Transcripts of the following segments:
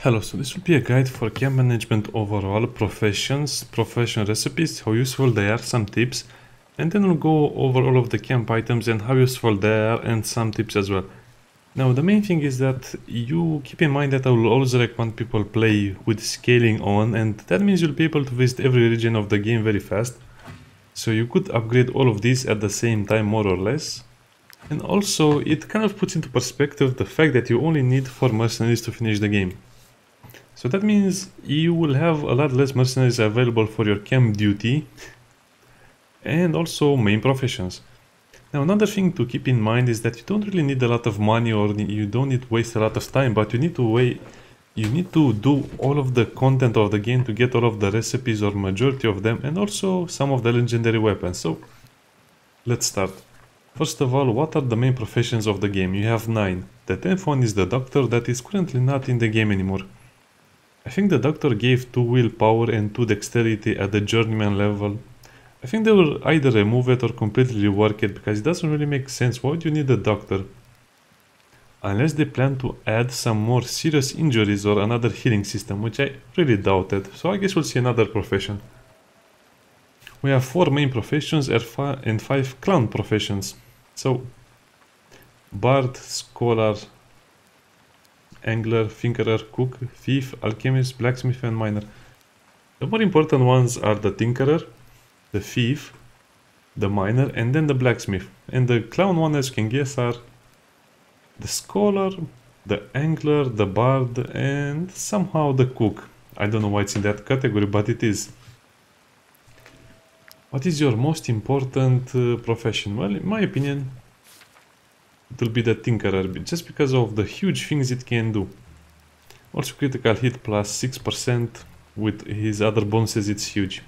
Hello, so this will be a guide for camp management overall, professions, profession recipes, how useful they are, some tips, and then we'll go over all of the camp items and how useful they are and some tips as well. Now, the main thing is that you keep in mind that I will always recommend people play with scaling on, and that means you'll be able to visit every region of the game very fast. So you could upgrade all of these at the same time, more or less. And also, it kind of puts into perspective the fact that you only need 4 mercenaries to finish the game. So that means you will have a lot less mercenaries available for your camp duty and also main professions. Now, another thing to keep in mind is that you don't really need a lot of money, or you don't need to waste a lot of time, but you need to do all of the content of the game to get all of the recipes, or majority of them, and also some of the legendary weapons. So let's start. First of all, what are the main professions of the game? You have 9. The 10th one is the doctor, that is currently not in the game anymore. I think the doctor gave 2 willpower and 2 dexterity at the journeyman level. I think they will either remove it or completely rework it, because it doesn't really make sense. Why would you need a doctor? Unless they plan to add some more serious injuries or another healing system, which I really doubt it. So I guess we'll see another profession. We have 4 main professions and 5 clown professions. So, bard, scholar, angler, tinkerer, cook, thief, alchemist, blacksmith and miner. The more important ones are the tinkerer, the thief, the miner and then the blacksmith. And the clown one, as you can guess, are the scholar, the angler, the bard and somehow the cook. I don't know why it's in that category, but it is. What is your most important profession? Well, in my opinion, it will be the tinkerer, just because of the huge things it can do. Also critical hit plus 6%, with his other bonuses it's huge.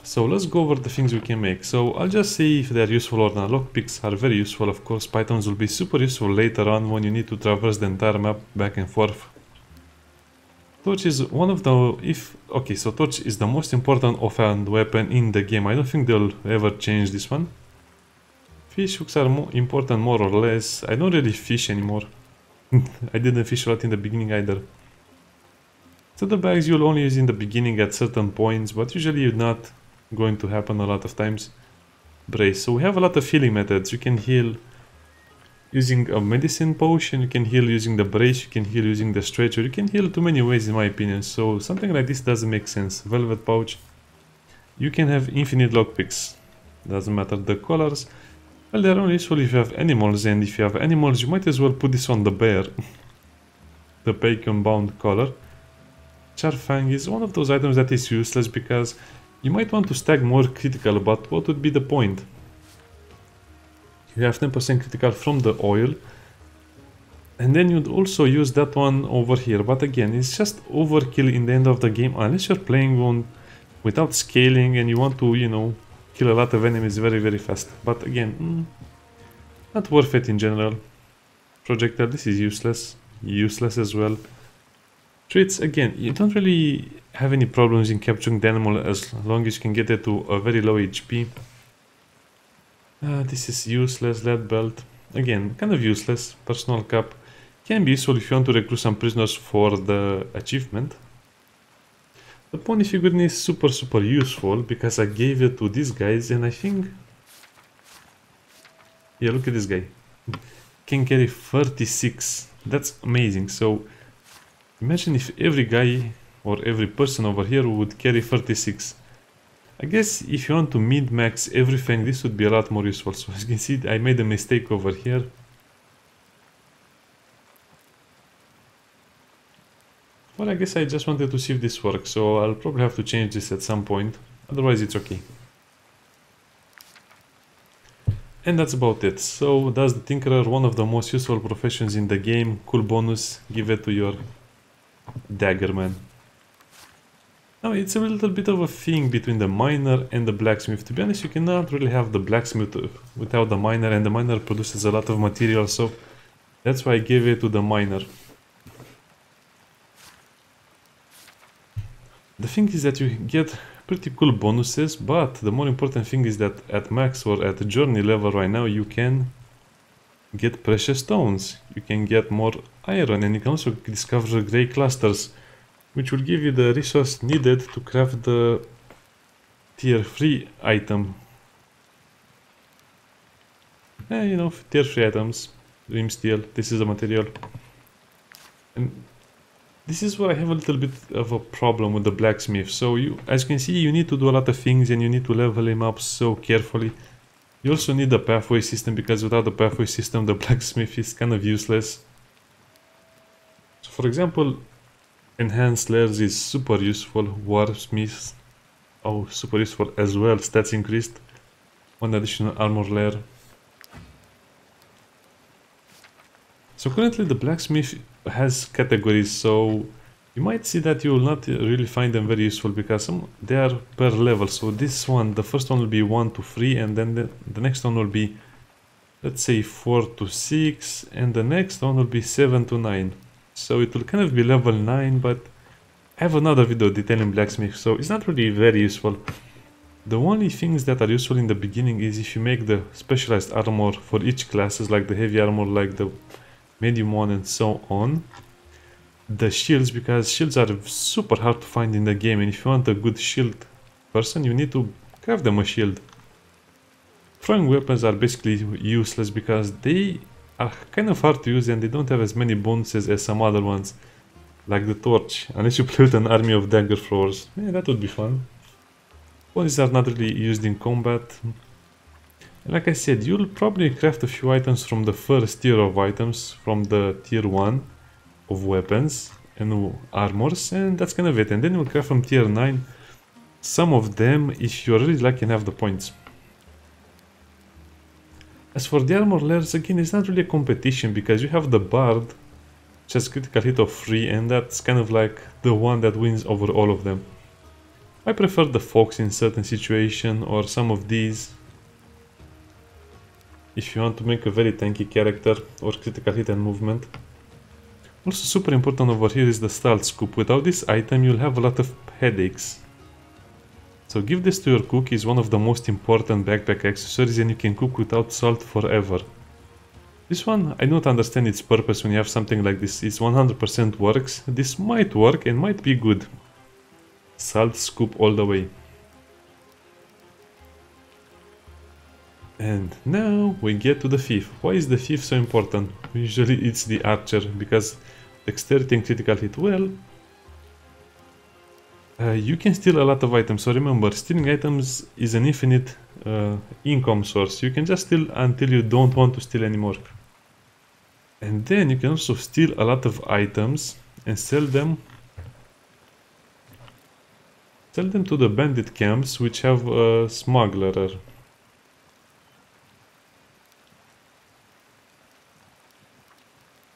So let's go over the things we can make. So I'll just say if they're useful or not. Lockpicks are very useful, of course. Pythons will be super useful later on when you need to traverse the entire map back and forth. Torch is one of the... so torch is the most important offhand weapon in the game. I don't think they'll ever change this one. Fish hooks are important more or less. I don't really fish anymore. I didn't fish a lot in the beginning either. So the bags you'll only use in the beginning at certain points, but usually you're not going to happen a lot of times. Brace. So we have a lot of healing methods. You can heal using a medicine potion, you can heal using the brace, you can heal using the stretcher, you can heal too many ways in my opinion. So something like this doesn't make sense. Velvet pouch. You can have infinite lockpicks. Doesn't matter the colors. Well, they're only useful if you have animals, and if you have animals, you might as well put this on the bear. The bacon-bound collar. Charfang is one of those items that is useless, because you might want to stack more critical, but what would be the point? You have 10% critical from the oil, and then you'd also use that one over here, but again, it's just overkill in the end of the game, unless you're playing on without scaling and you want to, you know, kill a lot of enemies very fast. But again, not worth it in general. Projectile, this is useless as well. Traits, again, you don't really have any problems in capturing the animal as long as you can get it to a very low HP. This is useless. Lead belt, again, kind of useless. Personal cap can be useful if you want to recruit some prisoners for the achievement. The pony figurine is super useful, because I gave it to these guys, and I think... yeah, look at this guy. Can carry 36. That's amazing. So imagine if every guy or every person over here would carry 36. I guess if you want to min-max everything, this would be a lot more useful. So as you can see, I made a mistake over here. Well, I guess I just wanted to see if this works, so I'll probably have to change this at some point. Otherwise, it's okay. And that's about it. So that's the Tinkerer, one of the most useful professions in the game. Cool bonus, give it to your Daggerman. Now, it's a little bit of a thing between the miner and the blacksmith. To be honest, you cannot really have the blacksmith without the miner, and the miner produces a lot of material, so that's why I gave it to the miner. The thing is that you get pretty cool bonuses, but the more important thing is that at max or at journey level right now you can get precious stones, you can get more iron, and you can also discover grey clusters, which will give you the resource needed to craft the tier 3 item. You know, tier 3 items, dream steel, this is the material. And this is where I have a little bit of a problem with the blacksmith. So as you can see, you need to do a lot of things and you need to level him up so carefully. You also need a pathway system, because without the pathway system the blacksmith is kind of useless. So for example, enhanced layers is super useful, warsmiths, oh, super useful as well, stats increased, one additional armor layer. So currently the blacksmith has categories, so you might see that you will not really find them very useful because they are per level. So this one, the first one will be 1 to 3, and then the next one will be, let's say, 4 to 6, and the next one will be 7 to 9. So it will kind of be level 9, but I have another video detailing blacksmith, so it's not really very useful. The only things that are useful in the beginning is if you make the specialized armor for each classes, like the heavy armor, like the medium one, and so on. The shields, because shields are super hard to find in the game, and if you want a good shield person, you need to craft them a shield. Throwing weapons are basically useless because they are kind of hard to use and they don't have as many bonuses as some other ones, like the torch, unless you play with an army of dagger throwers. Yeah, that would be fun. Bonuses are not really used in combat. And like I said, you'll probably craft a few items from the first tier of items, from the tier 1 of weapons and armors, and that's kind of it. And then you'll craft from tier 9 some of them if you're really lucky and have the points. As for the armor layers, again, it's not really a competition because you have the bard, which has critical hit of 3, and that's kind of like the one that wins over all of them. I prefer the fox in certain situation, or some of these if you want to make a very tanky character, or critical hit and movement. Also super important over here is the salt scoop. Without this item you'll have a lot of headaches. So give this to your cook, is one of the most important backpack accessories, and you can cook without salt forever. This one, I don't understand its purpose when you have something like this. It's 100% works. This might work and might be good. Salt scoop all the way. And now we get to the thief. Why is the thief so important? Usually it's the archer, because dexterity and critical hit. Well, you can steal a lot of items, so remember, stealing items is an infinite income source. You can just steal until you don't want to steal anymore. And then you can also steal a lot of items and sell them to the bandit camps, which have a smuggler.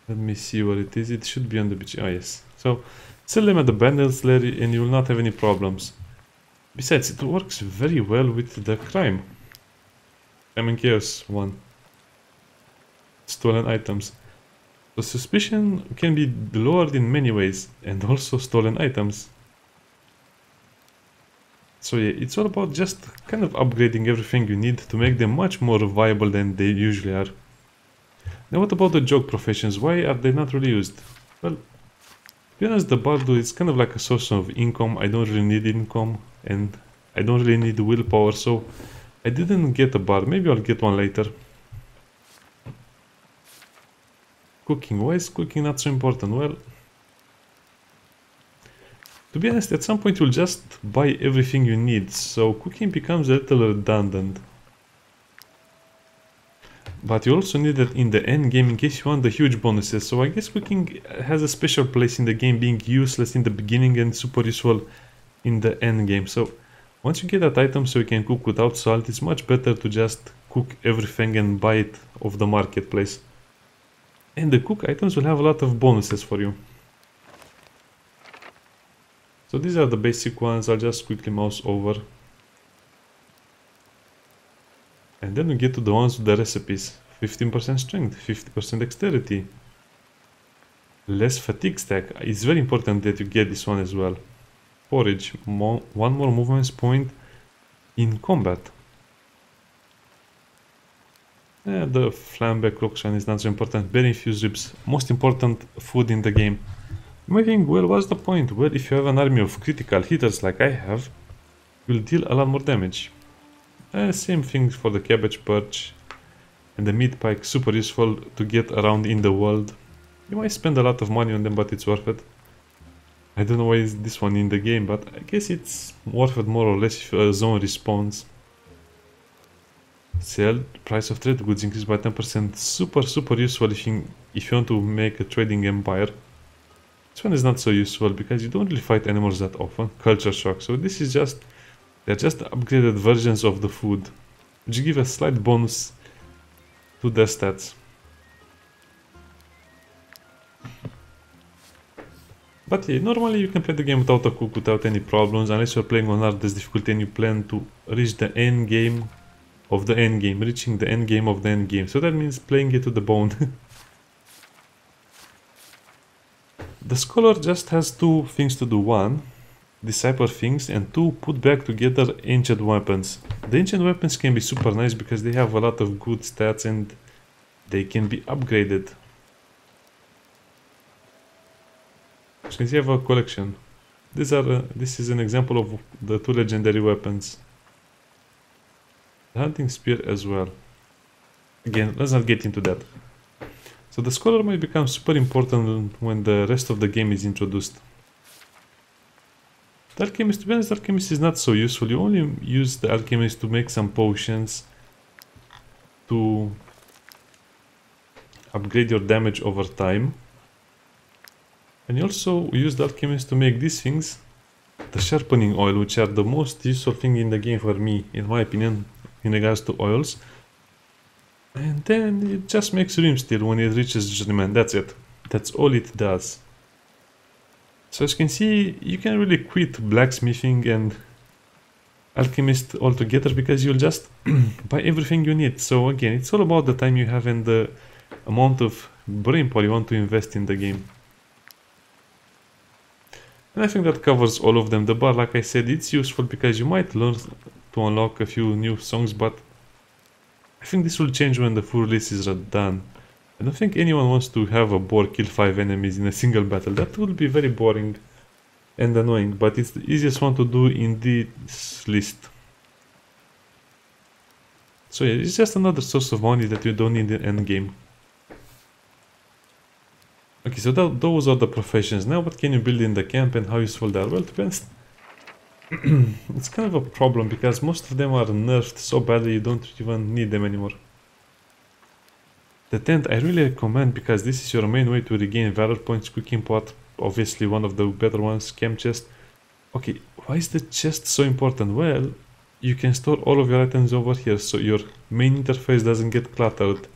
Let me see where it is. It should be on the beach. Oh yes. So sell them at the bandits lair and you will not have any problems. Besides, it works very well with the crime. Crime and chaos one. Stolen items. The suspicion can be lowered in many ways, and also stolen items. So yeah, it's all about just kind of upgrading everything you need to make them much more viable than they usually are. Now what about the joke professions? Why are they not really used? Well, to be honest, the bardo is kind of like a source of income. I don't really need income, and I don't really need willpower, so I didn't get a bard. Maybe I'll get one later. Cooking. Why is cooking not so important? Well, to be honest, at some point you'll just buy everything you need, so cooking becomes a little redundant. But you also need it in the end game in case you want the huge bonuses, so I guess cooking has a special place in the game, being useless in the beginning and super useful in the end game. So once you get that item so you can cook without salt, it's much better to just cook everything and buy it off the marketplace. And the cook items will have a lot of bonuses for you. So these are the basic ones. I'll just quickly mouse over. And then we get to the ones with the recipes. 15% strength, 50% dexterity. Less fatigue stack. It's very important that you get this one as well. Forage, one more movement point in combat. The flambe clockshan is not so important. Berry infused ribs, most important food in the game. You might think, well, what's the point? Well, if you have an army of critical hitters like I have, you'll deal a lot more damage. Same thing for the cabbage perch and the meat pike, super useful to get around in the world. You might spend a lot of money on them, but it's worth it. I don't know why is this one in the game, but I guess it's worth it more or less if a zone respawns. Sell, price of trade goods increased by 10%. Super useful if you want to make a trading empire. This one is not so useful because you don't really fight animals that often. Culture shock. So this is just, they're just upgraded versions of the food, which give a slight bonus to their stats. But yeah, normally you can play the game without a cook, without any problems, unless you're playing on hardest difficulty and you plan to reach the end game of the end game, reaching the end game of the end game. So that means playing it to the bone. The scholar just has two things to do. One, decipher things, and two, put back together ancient weapons. The ancient weapons can be super nice because they have a lot of good stats and they can be upgraded. As you can see, I have a collection. This is an example of the two legendary weapons. The hunting spear as well. Again, let's not get into that. So the scholar might become super important when the rest of the game is introduced. The alchemist, to be honest, the alchemist is not so useful. You only use the alchemist to make some potions to upgrade your damage over time. And you also use the alchemist to make these things, the sharpening oil, which are the most useful thing in the game for me, in my opinion, in regards to oils. And then it just makes rim steel when it reaches Remnant. That's it. That's all it does. So as you can see, you can really quit blacksmithing and alchemist altogether because you'll just buy everything you need. So again, it's all about the time you have and the amount of brain power you want to invest in the game. And I think that covers all of them. The bar, like I said, it's useful because you might learn to unlock a few new songs, but I think this will change when the full releases are done. I don't think anyone wants to have a boar kill 5 enemies in a single battle. That would be very boring and annoying, but it's the easiest one to do in this list. So yeah, it's just another source of money that you don't need in the end game. Okay, so those are the professions. Now what can you build in the camp and how useful they are? Well, to be honest, it's kind of a problem because most of them are nerfed so badly you don't even need them anymore. The tent I really recommend because this is your main way to regain valor points. Cooking pot, obviously one of the better ones. Camp chest. Okay, why is the chest so important? Well, you can store all of your items over here so your main interface doesn't get cluttered.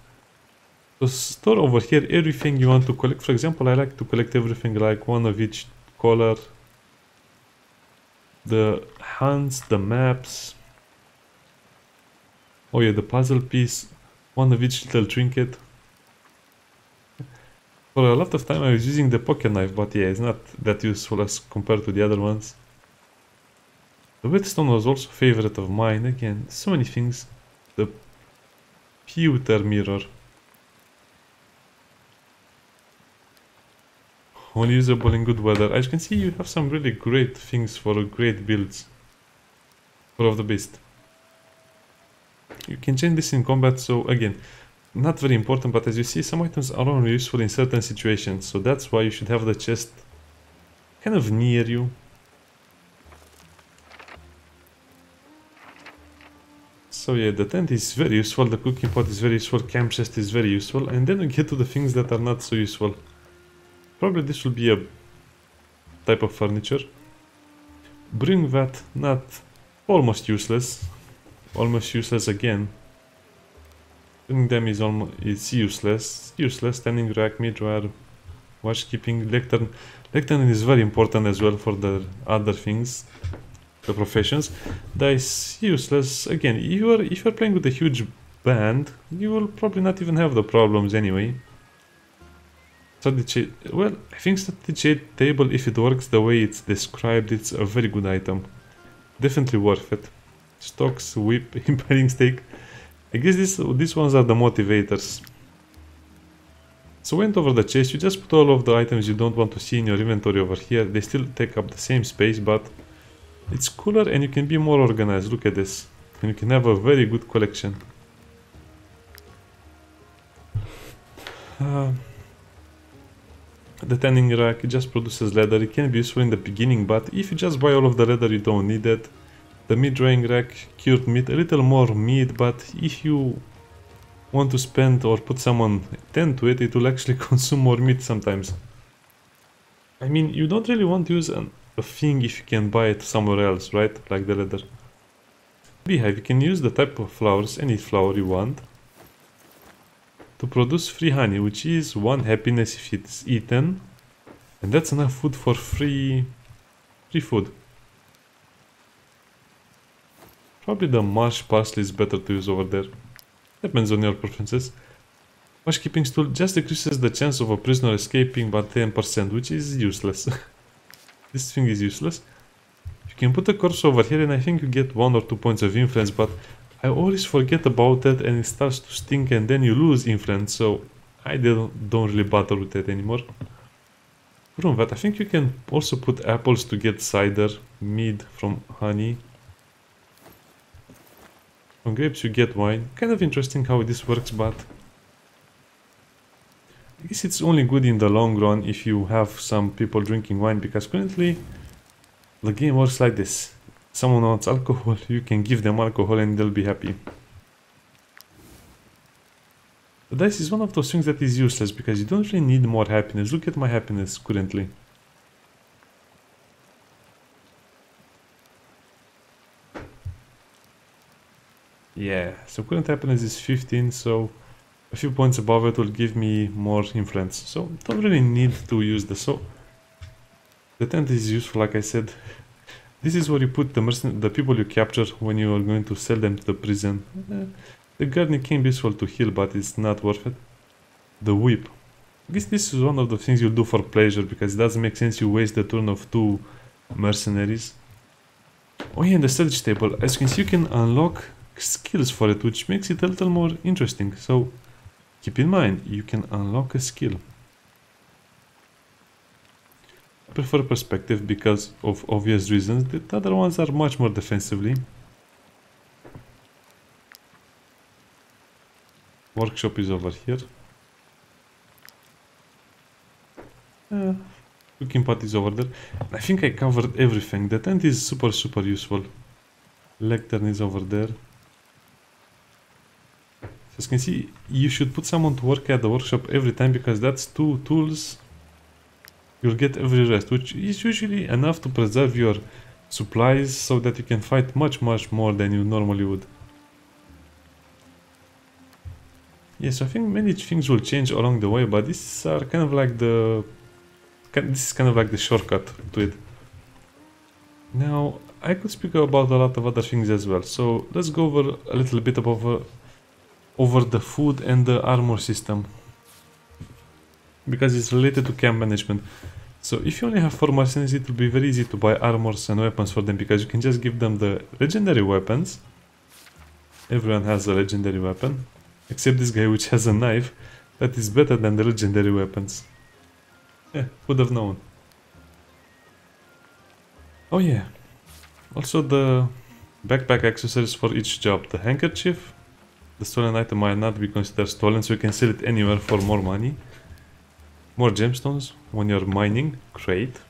So store over here everything you want to collect. For example, I like to collect everything, like one of each color, the hands, the maps, oh yeah, the puzzle piece, one of each little trinket. For a lot of time I was using the pocket knife, but yeah, it's not that useful as compared to the other ones. The whetstone was also a favorite of mine. Again, so many things. The pewter mirror, only usable in good weather. As you can see, you have some really great things for great builds. Full of the beast. You can change this in combat, so again, not very important, but as you see, some items are only useful in certain situations, so that's why you should have the chest kind of near you. So yeah, the tent is very useful, the cooking pot is very useful, camp chest is very useful, and then we get to the things that are not so useful. Probably this will be a type of furniture. Bring that, not almost useless. Almost useless again. Bring them is almost useless. Useless. Standing rack, mid drawer, watch keeping, lectern. Lectern is very important as well for the other things, the professions. Dice useless again. If you're playing with a huge band, you will probably not even have the problems anyway. Well, I think strategy table, if it works the way it's described, it's a very good item. Definitely worth it. Stocks, whip, impeding stake. I guess these ones are the motivators. So went over the chest, you just put all of the items you don't want to see in your inventory over here. They still take up the same space, but it's cooler and you can be more organized. Look at this. And you can have a very good collection. The tanning rack, it just produces leather. It can be useful in the beginning, but if you just buy all of the leather, you don't need it. The meat drying rack, cured meat, a little more meat, but if you want to spend or put someone tend to it, it will actually consume more meat sometimes. I mean, you don't really want to use a thing if you can buy it somewhere else, right? Like the leather. Beehive, you can use the type of flowers, any flower you want, to produce free honey, which is 1 happiness if it's eaten, and that's enough food for free food. Probably the marsh parsley is better to use over there. Depends on your preferences. Marsh keeping stool just decreases the chance of a prisoner escaping by 10%, which is useless. This thing is useless. You can put a corpse over here and I think you get 1 or 2 points of influence, but I always forget about it and it starts to stink and then you lose influence, so I don't really bother with it anymore. From that, I think you can also put apples to get cider, mead from honey. From grapes you get wine. Kind of interesting how this works, but I guess it's only good in the long run if you have some people drinking wine, because currently the game works like this. Someone wants alcohol, you can give them alcohol and they'll be happy. The dice is one of those things that is useless because you don't really need more happiness. Look at my happiness currently. Yeah, so current happiness is 15, so a few points above it will give me more influence. So don't really need to use this. So the tent is useful, like I said. This is where you put the people you capture when you are going to sell them to the prison. The gardening can be useful to heal, but it's not worth it. The whip. I guess this is one of the things you'll do for pleasure, because it doesn't make sense you waste the turn of 2 mercenaries. Oh yeah, and the strategy table. As you can see, you can unlock skills for it, which makes it a little more interesting. So keep in mind, you can unlock a skill. I prefer perspective because of obvious reasons. The other ones are much more defensively. Workshop is over here. Cooking pot is over there. I think I covered everything. The tent is super useful. Lectern is over there. So as you can see, you should put someone to work at the workshop every time, because that's 2 tools you'll get every rest, which is usually enough to preserve your supplies so that you can fight much more than you normally would. Yes, I think many things will change along the way, but this is kind of like the shortcut to it. Now, I could speak about a lot of other things as well, so let's go over a little bit over the food and the armor system, because it's related to camp management. So if you only have 4 mercenaries, it will be very easy to buy armors and weapons for them, because you can just give them the legendary weapons. Everyone has a legendary weapon, except this guy, which has a knife that is better than the legendary weapons. Yeah, would have known. Oh yeah, also the backpack accessories for each job. The handkerchief, the stolen item might not be considered stolen, so you can sell it anywhere for more money. More gemstones when you're mining, great.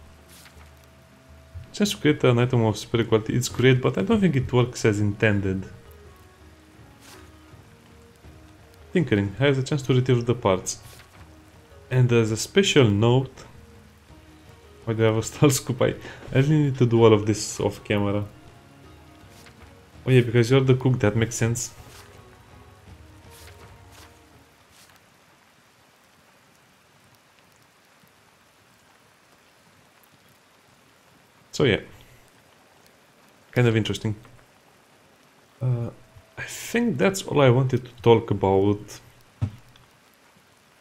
Just to create an item of superior quality, it's great, but I don't think it works as intended. Tinkering has a chance to retrieve the parts. And as a special note, why do I have a stall scoop? I really need to do all of this off camera. Oh yeah, because you're the cook, that makes sense. So yeah, kind of interesting. I think that's all I wanted to talk about.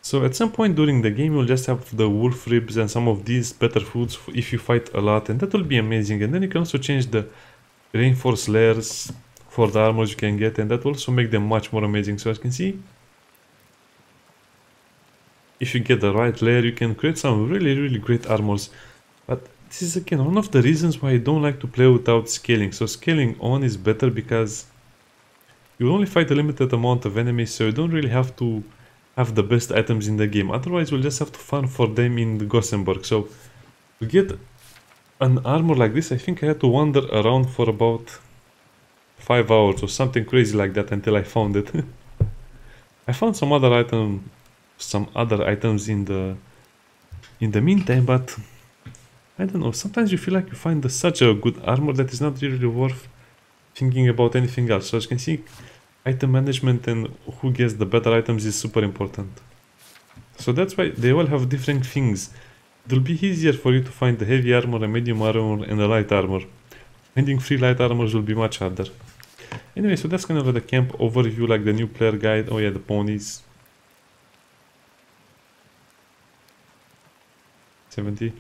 So at some point during the game you'll just have the wolf ribs and some of these better foods if you fight a lot, and that will be amazing. And then you can also change the reinforced layers for the armors you can get, and that will also make them much more amazing. So as you can see, if you get the right layer, you can create some really great armors. But this is again one of the reasons why I don't like to play without scaling. So scaling on is better because you only fight a limited amount of enemies, so you don't really have to have the best items in the game. Otherwise, we'll just have to farm for them in the Gothenburg. So to get an armor like this, I think I had to wander around for about 5 hours or something crazy like that until I found it. I found some other items in the meantime, but I don't know. Sometimes you feel like you find such a good armor that is not really worth thinking about anything else. So as you can see, item management and who gets the better items is super important. So that's why they all have different things. It will be easier for you to find the heavy armor, a medium armor, and a light armor. Finding 3 light armors will be much harder. Anyway, so that's kind of the camp overview, like the new player guide. Oh yeah, the ponies. 70.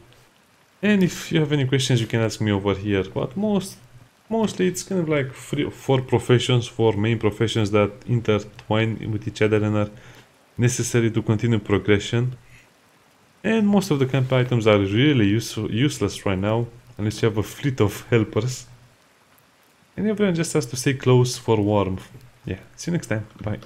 And if you have any questions, you can ask me over here. But mostly it's kind of like 3 or 4 professions, 4 main professions that intertwine with each other and are necessary to continue progression. And most of the camp items are really useless right now, unless you have a fleet of helpers. And everyone just has to stay close for warmth. Yeah, see you next time. Bye.